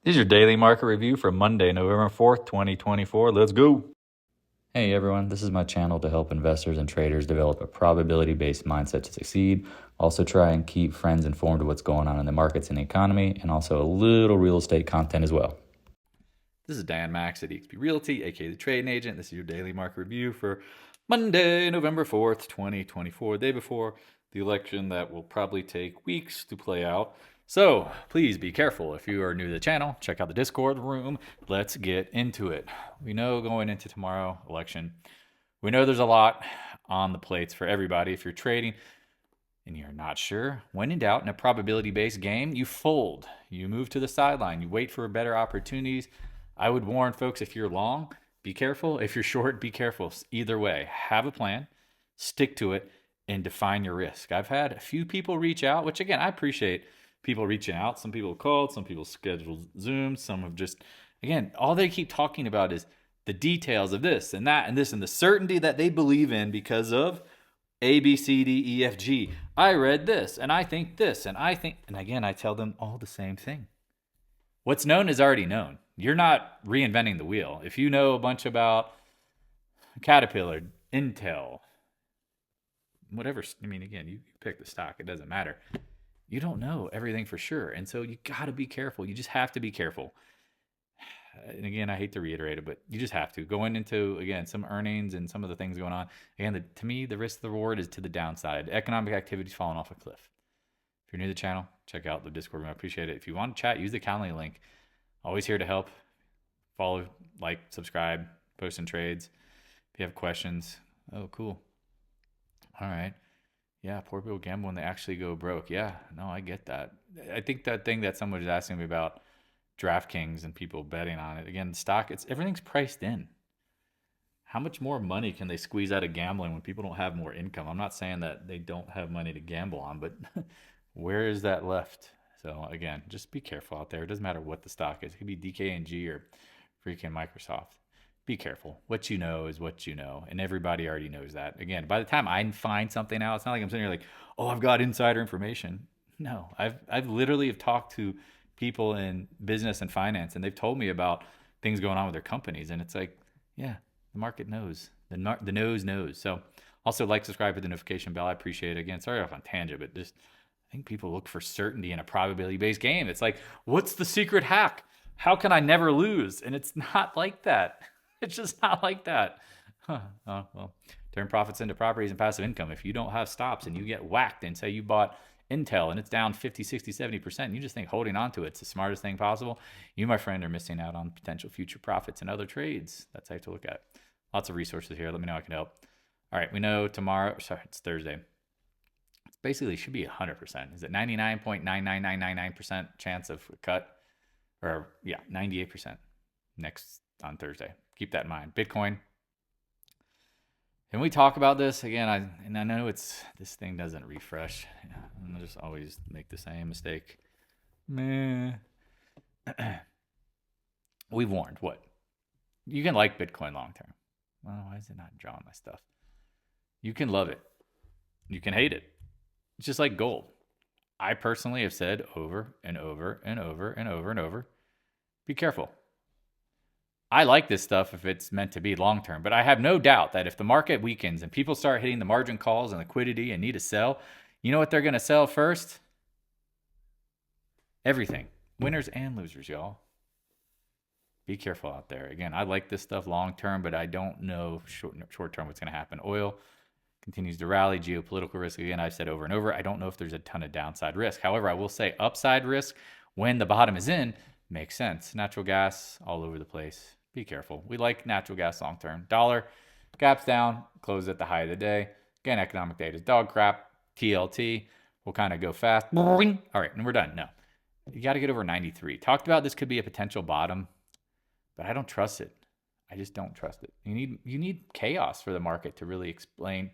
This is your daily market review for Monday, November 4th, 2024. Let's go. Hey everyone, this is my channel to help investors and traders develop a probability-based mindset to succeed. Also try and keep friends informed of what's going on in the markets and the economy, and also a little real estate content as well. This is Dan Max at eXp Realty, aka the Trading Agent. This is your daily market review for Monday, November 4th, 2024, day before the election that will probably take weeks to play out. So please be careful. If you are new to the channel, check out the Discord room. Let's get into it. We know going into tomorrow election, we know there's a lot on the plates for everybody. If you're trading and you're not sure, when in doubt in a probability-based game, you fold. You move to the sideline. You wait for better opportunities. I would warn folks, if you're long, be careful. If you're short, be careful. Either way, have a plan, stick to it, and define your risk. I've had a few people reach out, which again, I appreciate people reaching out. Some people called, some people scheduled Zooms, some have just, again, all they keep talking about is the details of this and that and this and the certainty that they believe in because of A, B, C, D, E, F, G. I read this and I think this and I think, and again, I tell them all the same thing. What's known is already known. You're not reinventing the wheel. If you know a bunch about Caterpillar, Intel, whatever, I mean, again, you pick the stock, it doesn't matter. You don't know everything for sure. And so you got to be careful. You just have to be careful. And again, I hate to reiterate it, but you just have to. Going into, again, some earnings and some of the things going on. Again, to me, the risk of the reward is to the downside. Economic activity's falling off a cliff. If you're new to the channel, check out the Discord room. I appreciate it. If you want to chat, use the Calendly link. Always here to help. Follow, like, subscribe, post in trades. If you have questions, oh, cool. All right. Yeah, poor people gamble when they actually go broke. Yeah, no, I get that. I think that thing that someone was asking me about DraftKings and people betting on it. Again, stock, everything's priced in. How much more money can they squeeze out of gambling when people don't have more income? I'm not saying that they don't have money to gamble on, but where is that left? So again, just be careful out there. It doesn't matter what the stock is. It could be DKNG or freaking Microsoft. Be careful. What you know is what you know, and everybody already knows that. Again, by the time I find something out, it's not like I'm sitting here like, oh, I've got insider information. No, I've literally have talked to people in business and finance, and they've told me about things going on with their companies, and it's like, yeah, the market knows. The nose knows. So also like, subscribe, hit the notification bell. I appreciate it. Again, sorry off on tangent, but just I think people look for certainty in a probability-based game. It's like, what's the secret hack? How can I never lose? And it's not like that. It's just not like that. Oh, well, turn profits into properties and passive income. If you don't have stops and you get whacked and say you bought Intel and it's down 50, 60, 70%, and you just think holding on to it's the smartest thing possible, you, my friend, are missing out on potential future profits and other trades. That's how you have to look at it. Lots of resources here. Let me know how I can help. All right, we know tomorrow, sorry, it's Thursday. It's basically should be 100%. Is it 99.99999% chance of a cut? Or, yeah, 98% next on Thursday. Keep that in mind. Bitcoin. Can we talk about this again? I know this thing doesn't refresh. I just always make the same mistake. Meh. We've warned. What? You can like Bitcoin long term. Well, why is it not drawing my stuff? You can love it. You can hate it. It's just like gold. I personally have said over and over and over and over and over, be careful. I like this stuff if it's meant to be long-term, but I have no doubt that if the market weakens and people start hitting the margin calls and liquidity and need to sell, you know what they're going to sell first? Everything. Winners and losers, y'all. Be careful out there. Again, I like this stuff long-term, but I don't know short-term what's going to happen. Oil continues to rally. Geopolitical risk, again, I've said over and over, I don't know if there's a ton of downside risk. However, I will say upside risk when the bottom is in makes sense. Natural gas all over the place. Be careful. We like natural gas long term. Dollar gaps down, closed at the high of the day. Again, economic data is dog crap. TLT will kind of go fast. All right, and we're done. No, you got to get over 93. Talked about this could be a potential bottom, but I don't trust it. I just don't trust it. You need chaos for the market to really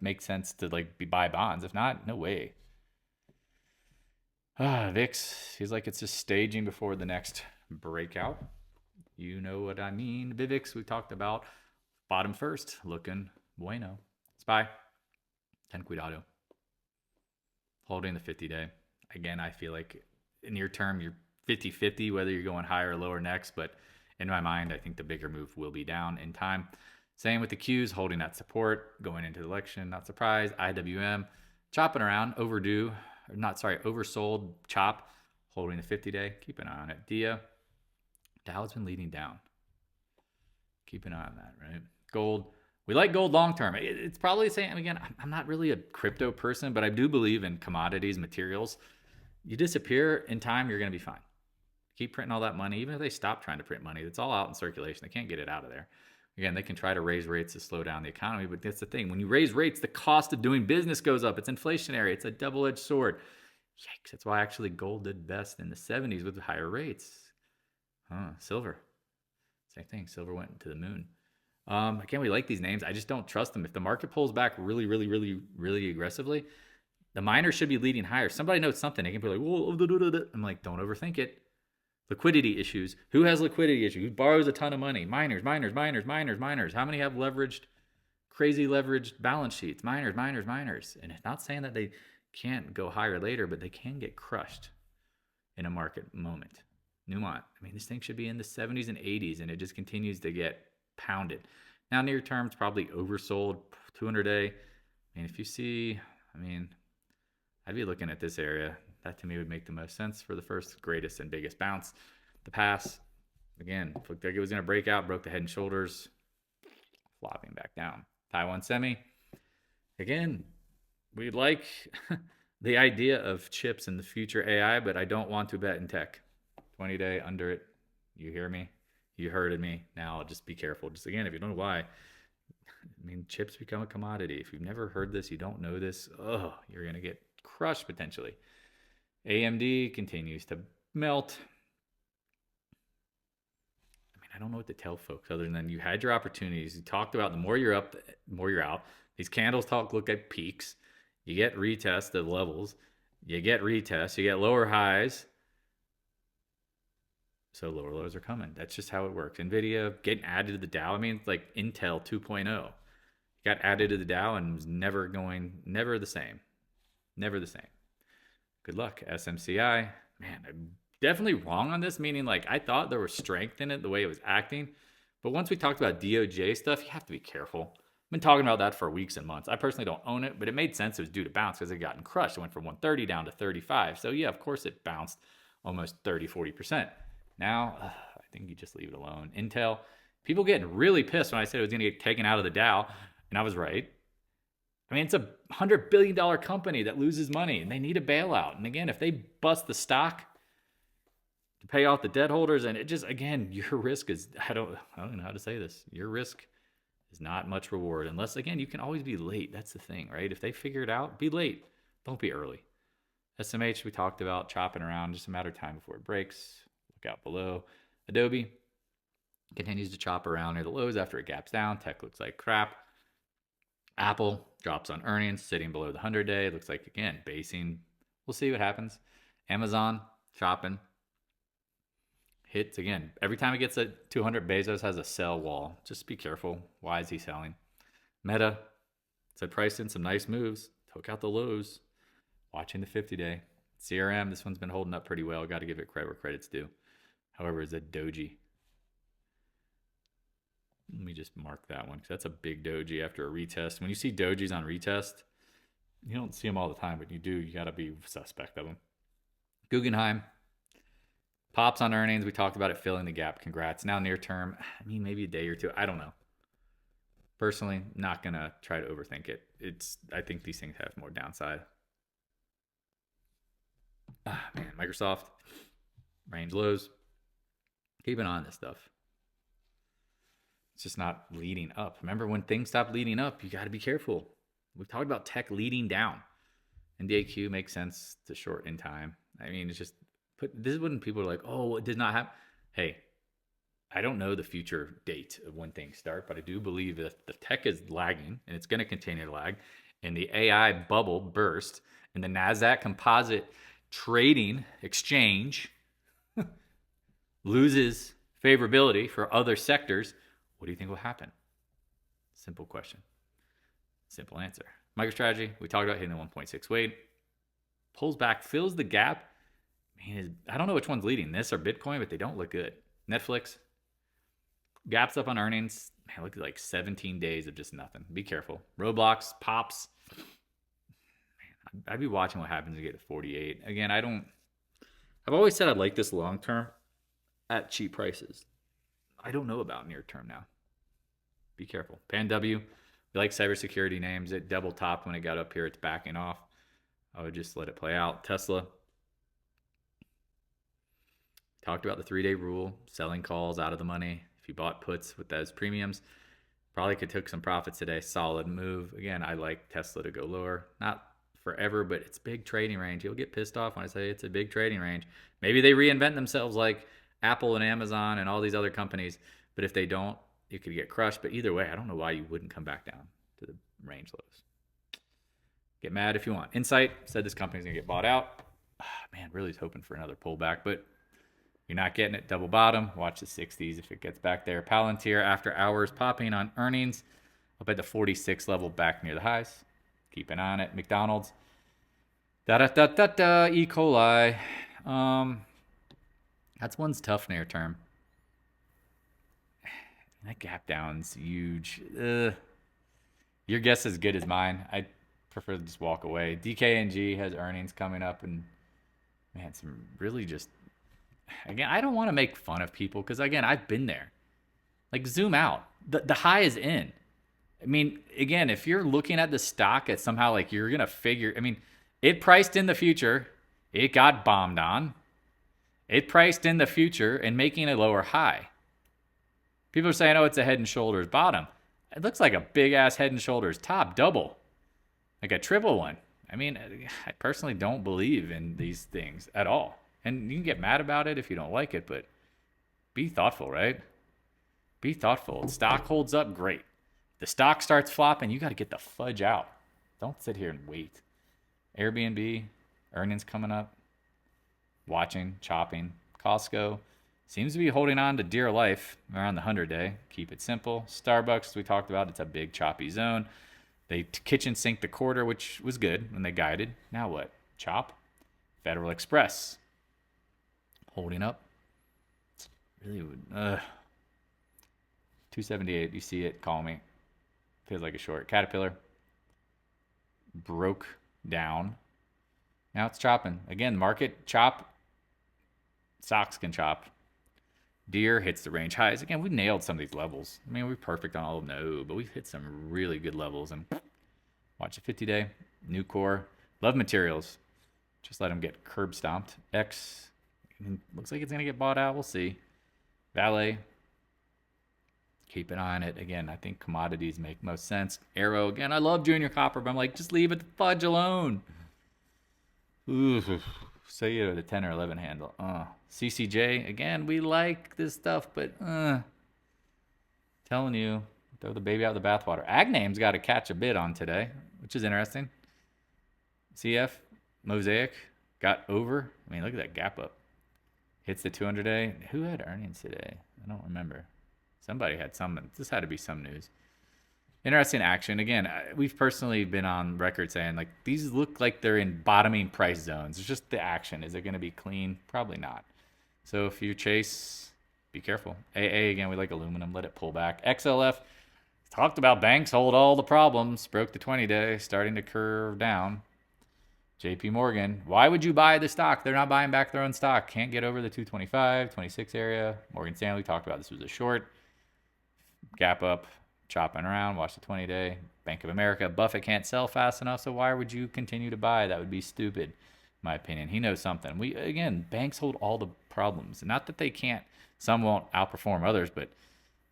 make sense to like buy bonds. If not, no way. VIX feels like it's just staging before the next breakout. You know what I mean. VIX, we talked about bottom first, looking bueno. SPY, 10 Cuidado. Holding the 50-day. Again, I feel like near term, you're 50-50 whether you're going higher or lower next, but in my mind, I think the bigger move will be down in time. Same with the Qs, holding that support going into the election. Not surprised. IWM chopping around, oversold, chop, holding the 50-day. Keep an eye on it. DIA, Dow's been leading down. Keep an eye on that, right? Gold, we like gold long term. It's probably the same. Again, I'm not really a crypto person, but I do believe in commodities, materials. You disappear in time, you're going to be fine. Keep printing all that money. Even if they stop trying to print money, it's all out in circulation. They can't get it out of there. Again, they can try to raise rates to slow down the economy, but that's the thing. When you raise rates, the cost of doing business goes up. It's inflationary. It's a double-edged sword. Yikes. That's why actually gold did best in the 70s with higher rates. Silver. Same thing. Silver went to the moon. Again, we like these names. I just don't trust them. If the market pulls back really, really, really, really aggressively, the miners should be leading higher. Somebody knows something. They can be like, whoa, I'm like, don't overthink it. Liquidity issues. Who has liquidity issues? Who borrows a ton of money? Miners. How many have crazy leveraged balance sheets? Miners. And it's not saying that they can't go higher later, but they can get crushed in a market moment. Newmont. I mean, this thing should be in the 70s and 80s, and it just continues to get pounded. Now, near term, it's probably oversold, 200-day. And if you see, I'd be looking at this area. That to me would make the most sense for the first, greatest, and biggest bounce. The pass, again, looked like it was going to break out, broke the head and shoulders, flopping back down. Taiwan Semi, again, we like the idea of chips in the future AI, but I don't want to bet in tech. 20-day under it. You hear me? You heard of me. Now just be careful. Just again, if you don't know why, chips become a commodity. If you've never heard this, you don't know this, you're going to get crushed potentially. AMD continues to melt. I don't know what to tell folks other than you had your opportunities. You talked about the more you're up, the more you're out. These candles look like peaks. You get retests of levels. You get retests. You get lower highs. So lower lows are coming. That's just how it works. NVIDIA getting added to the Dow. It's like Intel 2.0. Got added to the Dow and was never the same. Never the same. Good luck. SMCI. Man, I'm definitely wrong on this, meaning like I thought there was strength in it, the way it was acting. But once we talked about DOJ stuff, you have to be careful. I've been talking about that for weeks and months. I personally don't own it, but it made sense. It was due to bounce because it gotten crushed. It went from 130 down to 35. So yeah, of course it bounced almost 30-40%. Now, I think you just leave it alone. Intel, people getting really pissed when I said it was going to get taken out of the Dow, and I was right. It's a $100 billion company that loses money, and they need a bailout. And again, if they bust the stock to pay off the debt holders, and it just, again, your risk is, I don't know how to say this. Your risk is not much reward, unless, again, you can always be late. That's the thing, right? If they figure it out, be late. Don't be early. SMH, we talked about chopping around, just a matter of time before it breaks. Look out below. Adobe continues to chop around near the lows after it gaps down. Tech looks like crap. Apple drops on earnings, sitting below the 100-day. Looks like, again, basing. We'll see what happens. Amazon chopping. Hits again. Every time it gets at 200, Bezos has a sell wall. Just be careful. Why is he selling? Meta said priced in some nice moves. Took out the lows. Watching the 50-day. CRM, this one's been holding up pretty well. Got to give it credit where credit's due. However, is that doji? Let me just mark that one because that's a big doji after a retest. When you see dojis on retest, you don't see them all the time, but you do. You got to be suspect of them. Guggenheim pops on earnings. We talked about it filling the gap. Congrats. Now near term, maybe a day or two. I don't know. Personally, not going to try to overthink it. I think these things have more downside. Microsoft, range lows. Keep an eye on this stuff. It's just not leading up. Remember, when things stop leading up, you got to be careful. We've talked about tech leading down. NDAQ makes sense to short in time. It's just, this is when people are like, oh, it did not happen. Hey, I don't know the future date of when things start, but I do believe that the tech is lagging, and it's going to continue to lag. And the AI bubble burst, and the Nasdaq Composite Trading Exchange loses favorability for other sectors. What do you think will happen? Simple question. Simple answer. MicroStrategy, we talked about hitting the 1.6 weight. Pulls back, fills the gap. I don't know which one's leading, this or Bitcoin, but they don't look good. Netflix gaps up on earnings. Man, look at like 17 days of just nothing. Be careful. Roblox pops. Man, I'd be watching what happens to get to 48. Again, I've always said I'd like this long term at cheap prices. I don't know about near term now. Be careful. PanW, we like cybersecurity names. It double topped when it got up here. It's backing off. I would just let it play out. Tesla. Talked about the 3-day rule, selling calls out of the money. If you bought puts with those premiums, probably could took some profits today. Solid move. Again, I like Tesla to go lower. Not forever, but it's big trading range. You'll get pissed off when I say it's a big trading range. Maybe they reinvent themselves like Apple and Amazon and all these other companies. But if they don't, you could get crushed. But either way, I don't know why you wouldn't come back down to the range lows. Get mad if you want. Insight said this company's going to get bought out. Man, really hoping for another pullback, but you're not getting it. Double bottom. Watch the 60s if it gets back there. Palantir after hours popping on earnings up at the 46 level back near the highs. Keep an eye on it. McDonald's. E. coli. That's one's tough near term. That gap down's huge. Your guess is as good as mine. I prefer to just walk away. DKNG has earnings coming up, and man, some really just, again, I don't want to make fun of people because, again, I've been there. Like, zoom out. The high is in. I mean, again, if you're looking at the stock at somehow like you're going to figure, I mean, it priced in the future. It got bombed on. It priced in the future and making a lower high. People are saying, oh, it's a Head and Shoulders bottom. It looks like a big-ass Head and Shoulders top, double. Like a triple one. I mean, I personally don't believe in these things at all. And you can get mad about it if you don't like it, but be thoughtful, right? Be thoughtful. Stock holds up, great. The stock starts flopping, you got to get the fudge out. Don't sit here and wait. Airbnb, earnings coming up. Watching, chopping. Costco seems to be holding on to dear life around the 100-day. Keep it simple. Starbucks, we talked about, it's a big choppy zone. They kitchen sink the quarter, which was good when they guided. Now what? Chop. Federal Express. Holding up. Really would. 278. You see it, call me. Feels like a short. Caterpillar. Broke down. Now it's chopping. Again, market chop. Stocks can chop. Deer hits the range highs. Again, we nailed some of these levels. I mean, we're perfect on all of them. No, but we've hit some really good levels. And watch the 50-day. New core. Love materials. Just let them get curb stomped. X. Looks like it's going to get bought out. We'll see. VALE. Keep an eye on it. Again, I think commodities make most sense. Arrow. Again, I love junior copper, but I'm like, just leave it the fudge alone. Ooh. Say it with a 10 or 11 handle. CCJ, again, we like this stuff, but telling you, throw the baby out of the bathwater. Agname's got to catch a bid on today, which is interesting. CF, Mosaic, got over. I mean, look at that gap up. Hits the 200-day. Who had earnings today? I don't remember. Somebody had some. This had to be some news. Interesting action. Again, we've personally been on record saying, like, these look like they're in bottoming price zones. It's just the action. Is it going to be clean? Probably not. So if you chase, be careful. AA, again, we like aluminum. Let it pull back. XLF, talked about banks hold all the problems. Broke the 20-day, starting to curve down. JP Morgan, why would you buy the stock? They're not buying back their own stock. Can't get over the 225, 26 area. Morgan Stanley talked about this was a short. Gap up. Chopping around, watch the 20-day. Bank of America, Buffett can't sell fast enough, so why would you continue to buy? That would be stupid, in my opinion. He knows something. Again, banks hold all the problems. Not that they can't, some won't outperform others, but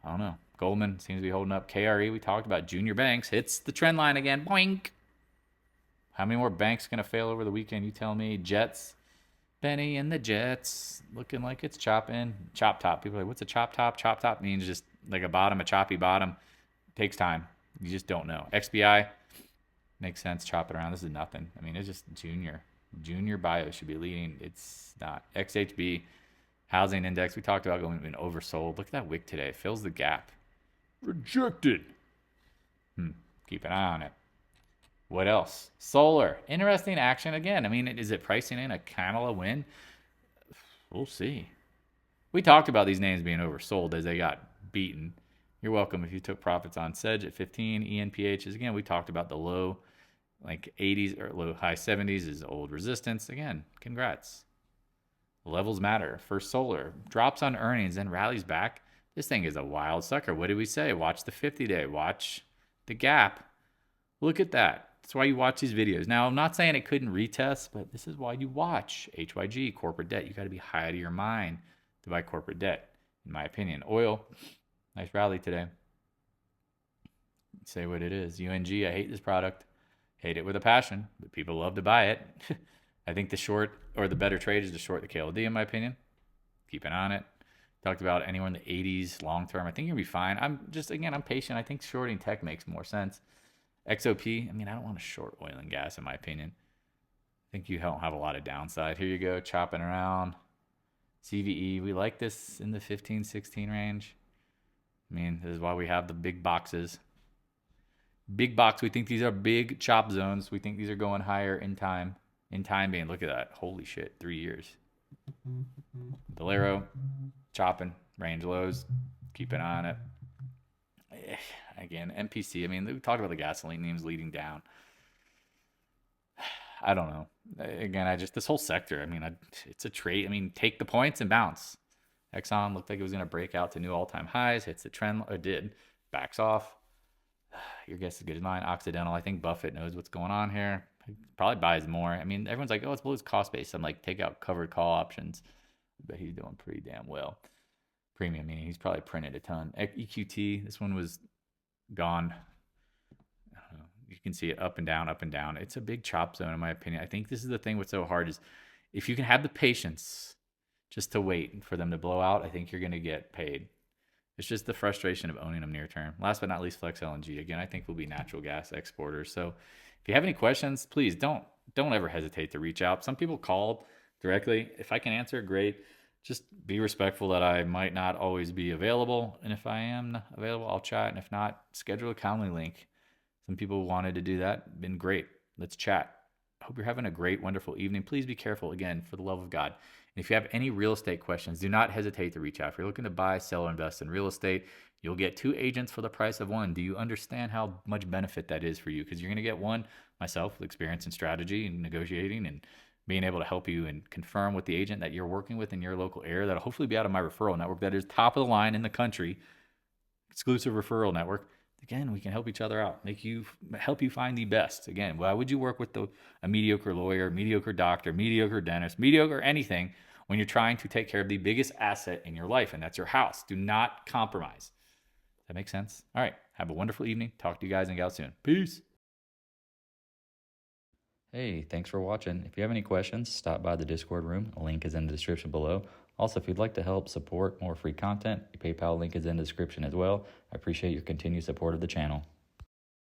I don't know. Goldman seems to be holding up. KRE, we talked about junior banks, hits the trend line again. Boink. How many more banks going to fail over the weekend? You tell me. Jets, Benny and the Jets, looking like it's chopping. Chop top. People are like, what's a chop top? Chop top means just like a bottom, a choppy bottom. Takes time. You just don't know. XBI makes sense. Chop it around. This is nothing. I mean, it's just junior. Junior bio should be leading. It's not. XHB housing index. We talked about going being oversold. Look at that wick today. Fills the gap. Rejected. Keep an eye on it. What else? Solar. Interesting action again. I mean, is it pricing in a Kamala win? We'll see. We talked about these names being oversold as they got beaten. You're welcome if you took profits on Sedge at 15. ENPH again, we talked about the low like 80s or low high 70s is old resistance. Again, congrats. Levels matter. First Solar drops on earnings and rallies back. This thing is a wild sucker. What did we say? Watch the 50-day. Watch the gap. Look at that. That's why you watch these videos. Now, I'm not saying it couldn't retest, but this is why you watch HYG, corporate debt. You got to be high out of your mind to buy corporate debt, in my opinion. Oil, nice rally today. Say what it is. UNG, I hate this product. Hate it with a passion, but people love to buy it. I think the short or the better trade is to short the KLD, in my opinion. Keeping on it. Talked about anywhere in the 80s long term. I think you'll be fine. I'm patient. I think shorting tech makes more sense. XOP, I don't want to short oil and gas, in my opinion. I think you don't have a lot of downside. Here you go, chopping around. CVE, we like this in the 15, 16 range. This is why we have the big boxes. Big box, we think these are big chop zones. We think these are going higher in time. In time being, look at that. Holy shit, 3 years. Valero, chopping, range lows, keeping on it. Again, MPC, we talked about the gasoline names leading down. I don't know. Again, this whole sector, it's a trade. Take the points and bounce. Exxon looked like it was going to break out to new all-time highs, hits the trend, or did, backs off. Your guess is good as mine. Occidental, I think Buffett knows what's going on here. Probably buys more. Everyone's like, oh, it's below its cost base. I'm like, take out covered call options. But he's doing pretty damn well. Premium, he's probably printed a ton. EQT, this one was gone. I don't know. You can see it up and down, up and down. It's a big chop zone, in my opinion. I think this is the thing what's so hard is if you can have the patience just to wait for them to blow out, I think you're going to get paid. It's just the frustration of owning them near term. Last but not least, Flex LNG. Again, I think we'll be natural gas exporters. So if you have any questions, please don't ever hesitate to reach out. Some people called directly. If I can answer, great. Just be respectful that I might not always be available. And if I am available, I'll chat. And if not, schedule a Calendly link. Some people wanted to do that. Been great. Let's chat. I hope you're having a great, wonderful evening. Please be careful, again, for the love of God. And if you have any real estate questions, do not hesitate to reach out. If you're looking to buy, sell, or invest in real estate, you'll get 2 agents for the price of 1. Do you understand how much benefit that is for you? Because you're going to get one, myself, with experience in strategy and negotiating and being able to help you and confirm with the agent that you're working with in your local area. That'll hopefully be out of my referral network. That is top of the line in the country, exclusive referral network. Again, we can help each other out, help you find the best. Again, why would you work with a mediocre lawyer, mediocre doctor, mediocre dentist, mediocre anything when you're trying to take care of the biggest asset in your life, and that's your house? Do not compromise. Does that make sense? All right. Have a wonderful evening. Talk to you guys and gals soon. Peace. Hey, thanks for watching. If you have any questions, stop by the Discord room. A link is in the description below. Also, if you'd like to help support more free content, the PayPal link is in the description as well. I appreciate your continued support of the channel.